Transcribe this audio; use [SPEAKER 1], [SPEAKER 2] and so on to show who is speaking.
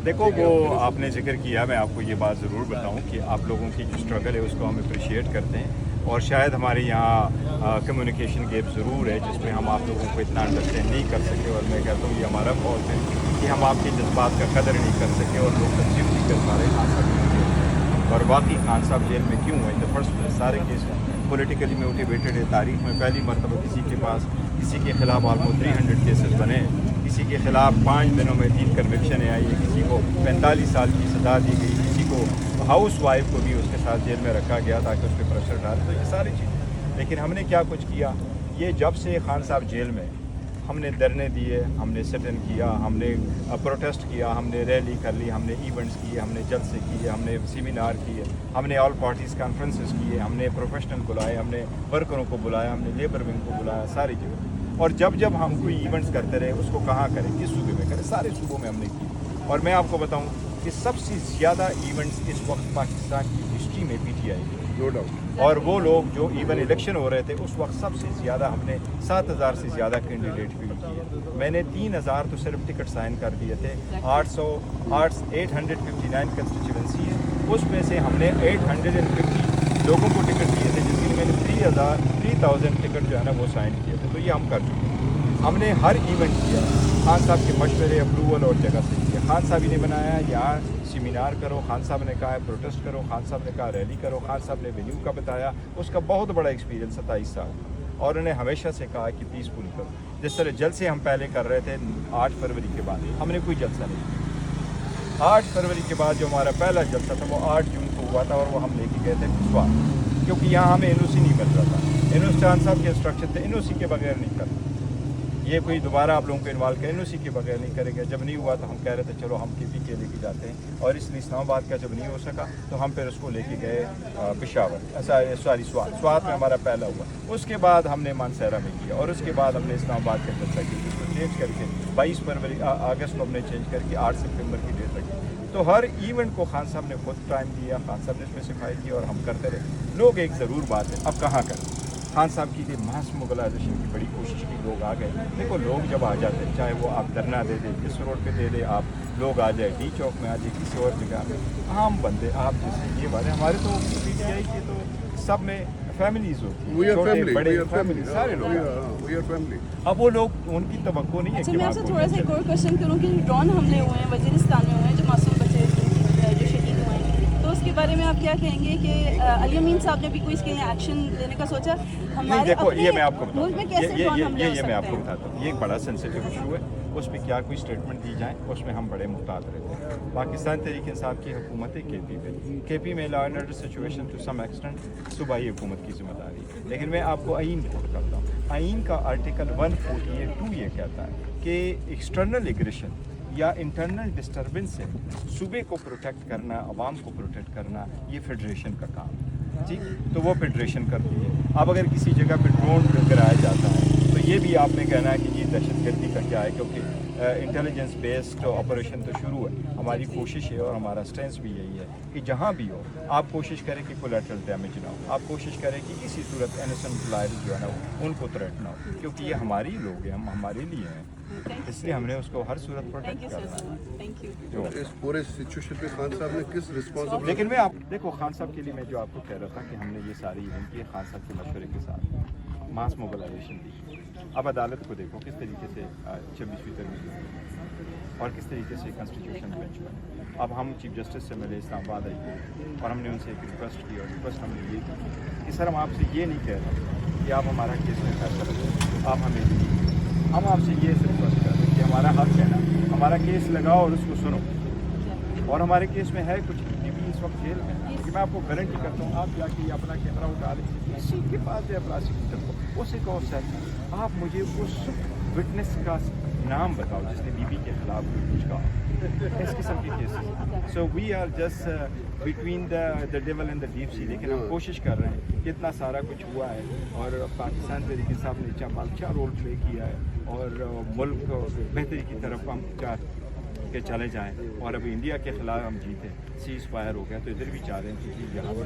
[SPEAKER 1] देखो वो आपने जिक्र किया, मैं आपको ये बात ज़रूर बताऊं कि आप लोगों की जो स्ट्रगल है उसको हम अप्रिशिएट करते हैं और शायद हमारे यहाँ कम्युनिकेशन गैप ज़रूर है जिसमें हम आप लोगों को इतना अंडरस्टैंड नहीं कर सके और मैं कहता हूँ ये हमारा फॉल्ट है कि हम आपके जज्बात का कदर नहीं कर सके और लोग कंज्यूम नहीं कर पा रहे खान साहब की जेल। और वाकई खान साहब जेल में क्यों है? द फर्स्ट सारे केस पॉलिटिकली मोटिवेटेड है। तारीख में पहली मरतबा किसी के खिलाफ ऑलमोस्ट 300 केसेस बने, किसी के खिलाफ 5 दिनों में 3 कन्विक्शन आई है, किसी को 45 साल की सज़ा दी गई, किसी को हाउस वाइफ को भी उसके साथ जेल में रखा गया ताकि उस पर प्रेशर डाले। तो ये सारी चीज़ें, लेकिन हमने क्या कुछ किया? ये जब से खान साहब जेल में, हमने धरने दिए, हमने सिट इन किया, हमने प्रोटेस्ट किया, हमने रैली कर ली, हमने इवेंट्स किए, हमने जलसे किए, हमने सेमिनार किए, हमने ऑल पार्टीज़ कॉन्फ्रेंसेस किए, हमने प्रोफेशनल बुलाए, हमने वर्करों को बुलाया, हमने लेबर विंग को बुलाया, सारी जगह। और जब हम कोई इवेंट्स करते रहे उसको कहाँ करें, किस सूबे में करें, सारे सूबों में हमने की। और मैं आपको बताऊँ कि सबसे ज़्यादा इवेंट्स इस वक्त पाकिस्तान की हिस्ट्री में PTI की, नो डाउट। और वो लोग जो इवन इलेक्शन हो रहे थे उस वक्त सबसे ज़्यादा हमने 7,000 से ज़्यादा कैंडिडेट फील्ड किए। मैंने 3,000 तो सिर्फ टिकट साइन कर दिए थे। 859 कंस्टिट्यूंसी, उसमें से हमने 850 लोगों को टिकट दिए थे जिनके मैंने 3,000 टिकट जो है ना वो साइन किए थे। तो ये हम कर चुके हैं। हमने हर इवेंट किया खान साहब के मशवरे, अप्रूवल और जगह से किया। खान साहब ही ने बनाया, यहाँ सेमिनार करो, खान साहब ने कहा है प्रोटेस्ट करो, खान साहब ने कहा रैली करो, खान साहब ने वेन्यू का बताया, उसका बहुत बड़ा एक्सपीरियंस 27 साल। और उन्हें हमेशा से कहा कि पीसफुल करो। जिस तरह जलसे हम पहले कर रहे थे 8 फरवरी के बाद, हमने कोई जलसा नहीं किया। 8 फरवरी के बाद जो हमारा पहला जलसा था वो 8 जून को हुआ था और वो हम लेके गए थे कुशवाहा, क्योंकि यहाँ हमें NOC नहीं मिल रहा था। NOC खान साहब के इंस्ट्रक्शन थे NOC के बगैर नहीं करते, ये कोई दोबारा आप लोगों को इन्वॉल्व करें, NOC के बगैर नहीं करेंगे। जब नहीं हुआ तो हम कह रहे थे चलो हम KP के लेके जाते हैं, और इसलिए इस्लामाबाद का जब नहीं हो सका तो हम फिर उसको लेके गए पेशावर, स्वात में हमारा पहला हुआ। उसके बाद हमने मानसहरा में किया और उसके बाद हमने इस्लामाबाद का जलसा किया, जिसको चेंज करके 22 फरवरी अगस्त को हमने चेंज करके 8 सितंबर की डेट रखी। तो हर इवेंट को खान साहब ने खुद टाइम दिया, खान साहब ने इसमें सिफाई की और हम करते रहे। लोग एक ज़रूर बात है, अब कहाँ करें? खान साहब की थी मास मोबिलाइजेशन की बड़ी कोशिश की, लोग आ गए। देखो लोग जब आ जाते हैं, चाहे वो आप धरना दे दें, जिस रोड पे दे दे, आप लोग आ जाए, D चौक में आ जाए, किसी और जगह में, आम बंदे आप जैसे ये बात है। हमारे तो PTI के तो सब में फैमिलीज होती है, छोटे बड़े फैमिली, सारे लोग। अब वो लोग उनकी तवक्को नहीं है।
[SPEAKER 2] अच्छा, मैं आपसे थोड़ा सा एक और क्वेश्चन करूँ कि ड्रोन हमले हुए हैं वजीरिस्तान में हुए हैं, जो मासूम बच्चे जो शहीद हुए हैं, तो उसके बारे में आप क्या कहेंगे कि अली अमीन साहब ने भी कोई इसके लिए एक्शन लेने का सोचा? हमारे
[SPEAKER 1] देखो ये मैं आपको बताऊँ,
[SPEAKER 2] मुल्क में कैसे ड्रोन हमले हो
[SPEAKER 1] ये मैं आपको
[SPEAKER 2] सकते हैं?
[SPEAKER 1] बताता हूँ। ये एक बड़ा सेंसिटिव इशू है, उस पर क्या कोई स्टेटमेंट दी जाए उसमें हम बड़े मुहतात रहते हैं। पाकिस्तान तहरीक इंसाफ की हुकूमत है KP में law and order situation to some extent सूबाई हुकूमत की जिम्मेदारी है। लेकिन मैं आपको आइन कोट करता हूँ। आइन का आर्टिकल 148(2) ये कहता है कि एक्सटर्नल एग्रेशन या इंटरनल डिस्टर्बेंस से सूबे को प्रोटेक्ट करना, अवाम को प्रोटेक्ट करना, ये फेडरेशन का काम है। ठीक, तो वो फेडरेशन करती है। अब अगर किसी जगह पर ड्रोन गिराया जाता है तो ये भी आपने कहना है कि ये दहशतगर्दी का क्या है, क्योंकि इंटेलिजेंस बेस्ड ऑपरेशन तो शुरू है। हमारी कोशिश है और हमारा स्ट्रेंथ भी यही है कि जहाँ भी हो आप कोशिश करें कि कोलैटरल डैमेज ना हो, आप कोशिश करें कि किसी सूरत इनोसेंट लाइफ जो है ना उनको थ्रेट ना हो, क्योंकि ये हमारे ही लोग हैं, हम हमारे लिए हैं, इसलिए हमने उसको हर सूरत प्रोटेक्ट करना है।
[SPEAKER 3] इस पूरे सिचुएशन पे खान साहब ने किस रिस्पॉन्सिबिलिटी?
[SPEAKER 1] लेकिन मैं आप देखो खान साहब के लिए मैं जो आपको कह रहा था कि हमने ये सारी इवेंट किए खान साहब के मशवरे के साथ, मास मोबिलाइजेशन दी। अब अदालत को देखो किस तरीके से 26वीं तरमीम और किस तरीके से कॉन्स्टिट्यूशन बेंच बने। अब हम चीफ जस्टिस से मिले इस्लामाबाद हाई कोर्ट और हमने उनसे एक रिक्वेस्ट की, और रिक्वेस्ट हमने ये की कि सर हम आपसे ये नहीं कह रहे कि आप हमारा केस में फैसला करें, आप हमें, हम आपसे ये रिक्वेस्ट कर रहे हैं कि हमारा हक है ना, हमारा केस लगाओ और उसको सुनो। और हमारे केस में है कुछ DP इस वक्त जेल में, कि मैं आपको गारंटी करता हूँ, आप जाके अपना कैमरा उठा लें किसी के पास है प्रोसिक्यूटर को, उसे कहो सर आप मुझे उस विटनेस का नाम बताओ जिसने बीबी के खिलाफ कुछ कहा, इस किस्म के cases. So we are just between the devil and the deep sea. लेकिन हम कोशिश कर रहे हैं, कितना सारा कुछ हुआ है और पाकिस्तान तरीके साहब ने अच्छा रोल प्ले किया है और मुल्क बेहतरी की तरफ हम के चले जाएं। और अभी इंडिया के खिलाफ हम जीते, सीज़ फायर हो गया, तो इधर भी चाह रहे हैं कि यहाँ पर